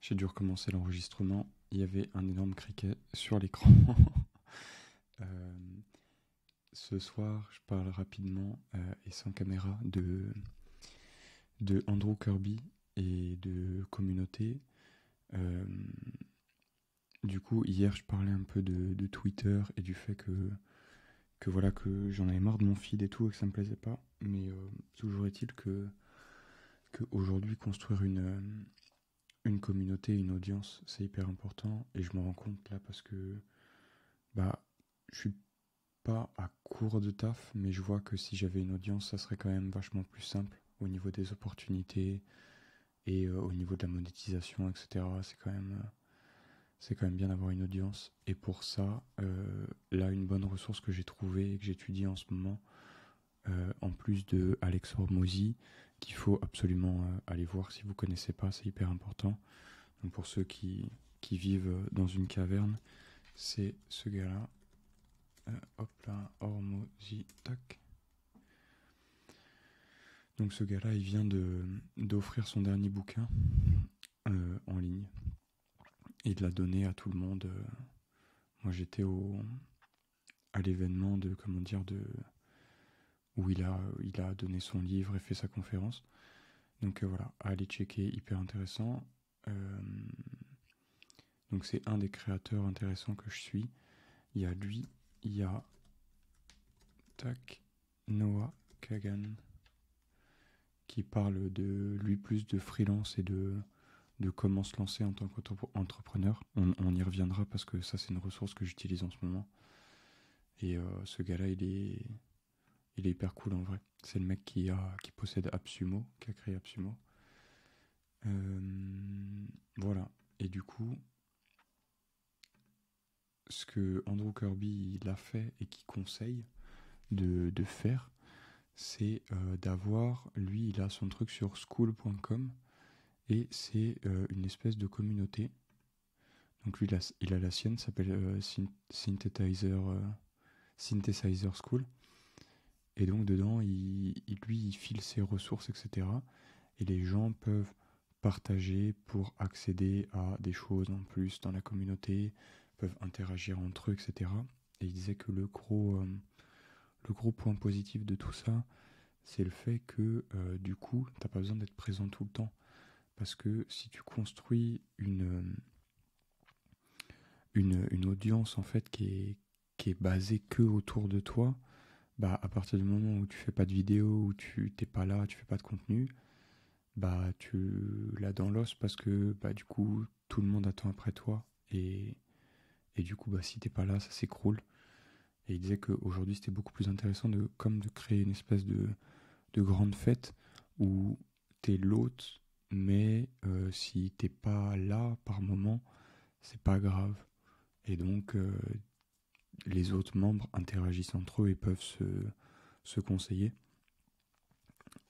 J'ai dû recommencer l'enregistrement. Il y avait un énorme criquet sur l'écran. Euh, Ce soir, je parle rapidement et sans caméra de Andrew Kirby et de communauté. Euh, du coup, hier, je parlais un peu de Twitter et du fait que voilà que j'en avais marre de mon feed et tout et que ça me plaisait pas. Mais toujours est-il que aujourd'hui construire une communauté, une audience, c'est hyper important et je me rends compte là parce que bah je suis pas à court de taf, mais je vois que si j'avais une audience, ça serait quand même vachement plus simple au niveau des opportunités et au niveau de la monétisation, etc. C'est quand même bien d'avoir une audience. Et pour ça, là, une bonne ressource que j'ai trouvée et que j'étudie en ce moment, en plus de Alex Hormozy, qu'il faut absolument aller voir si vous connaissez pas, c'est hyper important. Donc pour ceux qui vivent dans une caverne, c'est ce gars-là. Hop là, Hormozy, tac. Donc ce gars-là, il vient d'offrir son dernier bouquin en ligne et de la donner à tout le monde. Moi, j'étais à l'événement de comment dire où il a donné son livre et fait sa conférence. Donc voilà, allez checker, hyper intéressant. Euh, donc c'est un des créateurs intéressants que je suis. Il y a lui, il y a tac Noah Kagan qui parle de lui plus de freelance et de comment se lancer en tant qu'entrepreneur. On y reviendra parce que ça c'est une ressource que j'utilise en ce moment. Et ce gars-là, il est hyper cool en vrai. C'est le mec qui possède AppSumo, qui a créé AppSumo. Voilà. Et du coup, ce que Andrew Kirby il a fait et qu'il conseille de faire, c'est d'avoir, lui, il a son truc sur school.com et c'est une espèce de communauté. Donc lui, il a la sienne, s'appelle Synthesizer School. Et donc dedans, lui, il file ses ressources, etc. Et les gens peuvent partager pour accéder à des choses en plus dans la communauté, peuvent interagir entre eux, etc. Et il disait que le gros point positif de tout ça, c'est le fait que du coup, t'as pas besoin d'être présent tout le temps. Parce que si tu construis une audience en fait qui est basée que autour de toi, bah à partir du moment où tu fais pas de vidéo, où tu t'es pas là, tu fais pas de contenu, bah tu l'as dans l'os parce que bah du coup tout le monde attend après toi et du coup bah si t'es pas là ça s'écroule. Et il disait qu'aujourd'hui c'était beaucoup plus intéressant de créer une espèce de grande fête où t'es l'hôte, mais si t'es pas là par moment, c'est pas grave. Et donc les autres membres interagissent entre eux et peuvent se conseiller.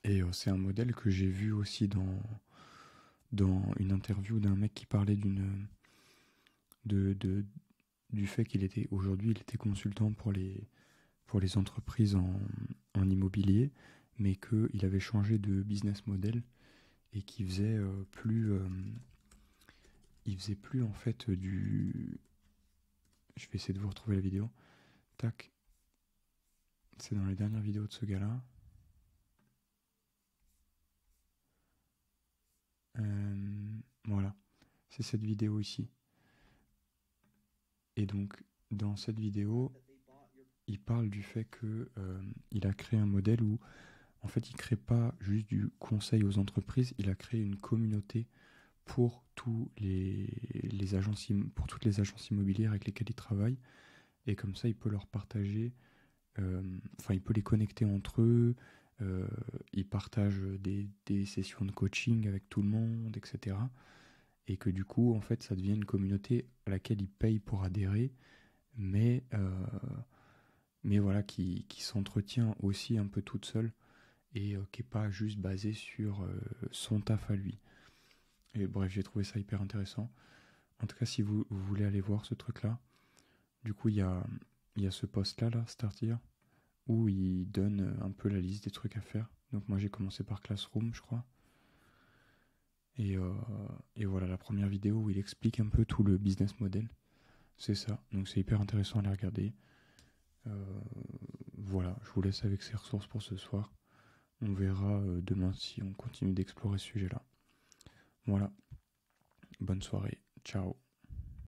Et c'est un modèle que j'ai vu aussi dans une interview d'un mec qui parlait de, de- du fait qu'il était aujourd'hui il était consultant pour les entreprises en immobilier, mais qu'il avait changé de business model et qu'il faisait il faisait plus en fait du. Je vais essayer de vous retrouver la vidéo. Tac, c'est dans les dernières vidéos de ce gars-là. Voilà, c'est cette vidéo ici. Et donc dans cette vidéo, il parle du fait que il a créé un modèle où en fait il crée pas juste du conseil aux entreprises, il a créé une communauté pour les agences pour toutes les agences immobilières avec lesquelles il travaille et comme ça il peut leur partager il peut les connecter entre eux, il partage des sessions de coaching avec tout le monde, etc. Et que du coup en fait ça devient une communauté à laquelle il paye pour adhérer mais mais voilà, qui s'entretient aussi un peu toute seule et qui n'est pas juste basée sur son taf à lui. Et bref, j'ai trouvé ça hyper intéressant. En tout cas, si vous voulez aller voir ce truc-là, du coup, il y a ce post-là, là, Start Here, où il donne un peu la liste des trucs à faire. Donc moi, j'ai commencé par Classroom, je crois. Et voilà la première vidéo où il explique un peu tout le business model. C'est ça, donc c'est hyper intéressant à les regarder. Voilà, je vous laisse avec ces ressources pour ce soir. On verra demain si on continue d'explorer ce sujet-là. Voilà, bonne soirée, ciao.